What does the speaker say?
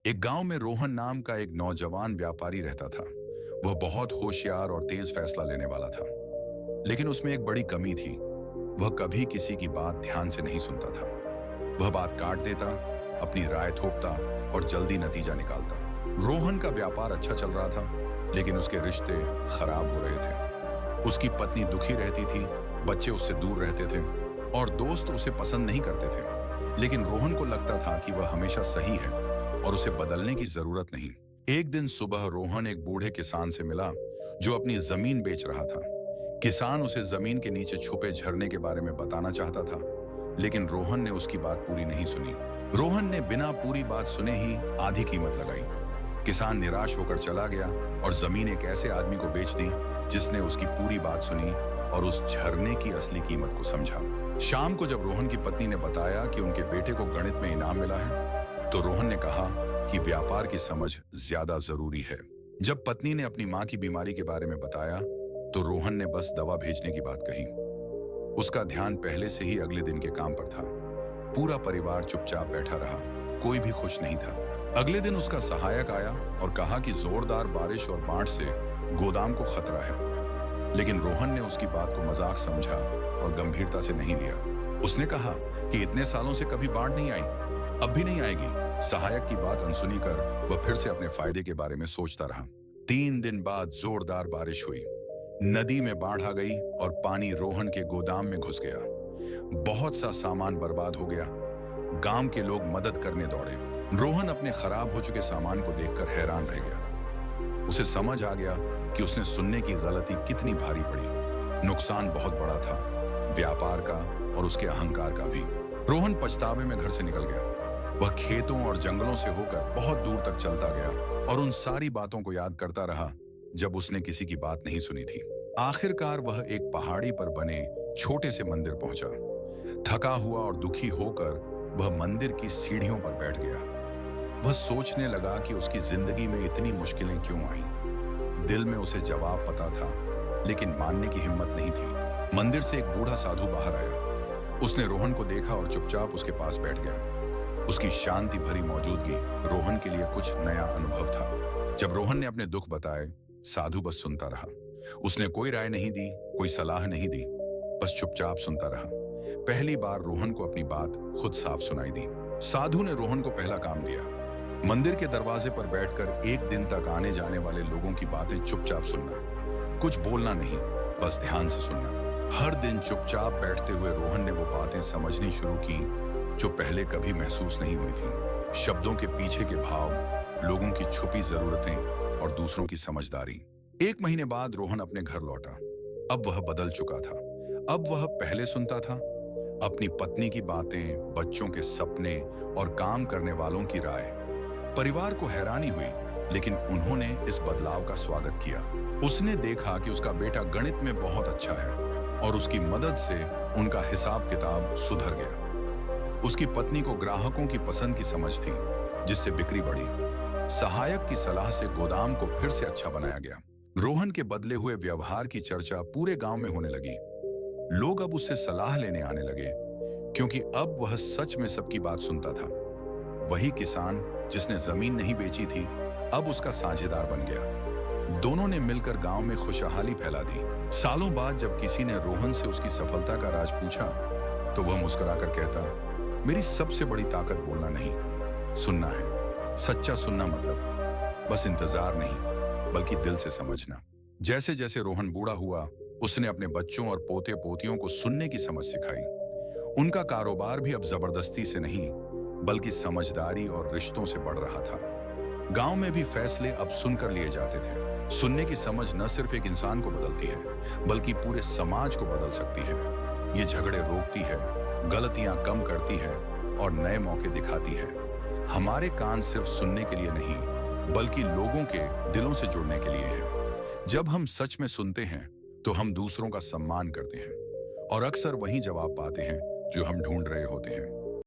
एक गांव में रोहन नाम का एक नौजवान व्यापारी रहता था। वह बहुत होशियार और तेज फैसला लेने वाला था, लेकिन उसमें एक बड़ी कमी थी। वह कभी किसी की बात ध्यान से नहीं सुनता था। वह बात काट देता, अपनी राय थोपता और जल्दी नतीजा निकालता। रोहन का व्यापार अच्छा चल रहा था, लेकिन उसके रिश्ते खराब हो रहे थे। उसकी पत्नी दुखी रहती थी, बच्चे उससे दूर रहते थे और दोस्त उसे पसंद नहीं करते थे। लेकिन रोहन को लगता था कि वह हमेशा सही है और उसे बदलने की जरूरत नहीं। एक दिन सुबह रोहन एक बूढ़े किसान से मिला जो अपनी जमीन बेच रहा था। किसान उसे जमीन के नीचे छुपे झरने के बारे में बताना चाहता था, लेकिन रोहन ने उसकी बात पूरी नहीं सुनी। रोहन ने बिना पूरी बात सुने ही आधी कीमत लगाई। किसान निराश होकर चला गया और जमीन एक ऐसे आदमी को बेच दी जिसने उसकी पूरी बात सुनी और उस झरने की असली कीमत को समझा। शाम को जब रोहन की पत्नी ने बताया कि उनके बेटे को गणित में इनाम मिला है, तो रोहन ने कहा कि व्यापार की समझ ज्यादा जरूरी है। जब पत्नी ने अपनी मां की बीमारी के बारे में बताया, तो रोहन ने बस दवा भेजने की बात कही। उसका ध्यान पहले से ही अगले दिन के काम पर था। पूरा परिवार चुपचाप बैठा रहा, कोई भी खुश नहीं था। अगले दिन उसका सहायक आया और कहा कि जोरदार बारिश और बाढ़ से गोदाम को खतरा है। लेकिन रोहन ने उसकी बात को मजाक समझा और गंभीरता से नहीं लिया। उसने कहा कि इतने सालों से कभी बाढ़ नहीं आई, अब भी नहीं आएगी। सहायक की बात अनसुनी कर वह फिर से अपने फायदे के बारे में सोचता रहा। 3 दिन बाद जोरदार बारिश हुई। नदी में बाढ़ आ गई और पानी रोहन के गोदाम में घुस गया। बहुत सा सामान बर्बाद हो गया। गांव के लोग मदद करने दौड़े। रोहन अपने खराब हो चुके सामान को देखकर हैरान रह गया। उसे समझ आ गया कि उसने सुनने की गलती कितनी भारी पड़ी। नुकसान बहुत बड़ा था, व्यापार का और उसके अहंकार का भी। रोहन पछतावे में घर से निकल गया। वह खेतों और जंगलों से होकर बहुत दूर तक चलता गया और उन सारी बातों को याद करता रहा जब उसने किसी की बात नहीं सुनी थी। आखिरकार वह एक पहाड़ी पर बने छोटे से मंदिर पहुंचा। थका हुआ और दुखी होकर वह मंदिर की सीढ़ियों पर बैठ गया। वह सोचने लगा कि उसकी जिंदगी में इतनी मुश्किलें क्यों आईं। दिल में उसे जवाब पता था, लेकिन मानने की हिम्मत नहीं थी। मंदिर से एक बूढ़ा साधु बाहर आया। उसने रोहन को देखा और चुपचाप उसके पास बैठ गया। उसकी शांति भरी मौजूदगी रोहन के लिए कुछ नया अनुभव था। जब रोहन ने अपने दुख बताए, साधु बस सुनता रहा। उसने कोई राय नहीं दी, कोई सलाह नहीं दी, बस चुपचाप सुनता रहा। पहली बार रोहन को अपनी बात खुद साफ सुनाई दी। साधु ने रोहन को पहला काम दिया। मंदिर के दरवाजे पर बैठकर 1 दिन तक आने जाने वाले लोगों की बातें चुपचाप सुनना। कुछ बोलना नहीं, बस ध्यान से सुनना। हर दिन चुपचाप बैठते हुए रोहन ने वो बातें समझनी शुरू की जो पहले कभी महसूस नहीं हुई थी। शब्दों के पीछे के भाव, लोगों की छुपी जरूरतें और दूसरों की समझदारी। 1 महीने बाद रोहन अपने घर लौटा। अब वह बदल चुका था। अब वह पहले सुनता था, अपनी पत्नी की बातें, बच्चों के सपने और काम करने वालों की राय। परिवार को हैरानी हुई, लेकिन उन्होंने इस बदलाव का स्वागत किया। उसने देखा कि उसका बेटा गणित में बहुत अच्छा है और उसकी मदद से उनका हिसाब किताब सुधर गया। उसकी पत्नी को ग्राहकों की पसंद की समझ थी, जिससे बिक्री बढ़ी। सहायक की सलाह से गोदाम को फिर से अच्छा बनाया गया। रोहन के बदले हुए व्यवहार की चर्चा पूरे गांव में होने लगी। लोग अब उससे सलाह लेने आने लगे, क्योंकि अब वह सच में सबकी बात सुनता था। वही किसान जिसने जमीन नहीं बेची थी, अब उसका साझेदार बन गया। दोनों ने मिलकर गांव में खुशहाली फैला दी। सालों बाद जब किसी ने रोहन से उसकी सफलता का राज पूछा, तो वह मुस्कुराकर कहता, मेरी सबसे बड़ी ताकत बोलना नहीं, सुनना है। सच्चा सुनना मतलब बस इंतजार नहीं, बल्कि दिल से समझना। जैसे जैसे रोहन बूढ़ा हुआ, उसने अपने बच्चों और पोते पोतियों को सुनने की समझ सिखाई। उनका कारोबार भी अब जबरदस्ती से नहीं, बल्कि समझदारी और रिश्तों से बढ़ रहा था। गांव में भी फैसले अब सुनकर लिए जाते थे। सुनने की समझ न सिर्फ एक इंसान को बदलती है, बल्कि पूरे समाज को बदल सकती है। ये झगड़े रोकती है, गलतियां कम करती है और नए मौके दिखाती है। हमारे कान सिर्फ सुनने के लिए नहीं, बल्कि लोगों के दिलों से जुड़ने के लिए है। जब हम सच में सुनते हैं, तो हम दूसरों का सम्मान करते हैं और अक्सर वही जवाब पाते हैं जो हम ढूंढ रहे होते हैं।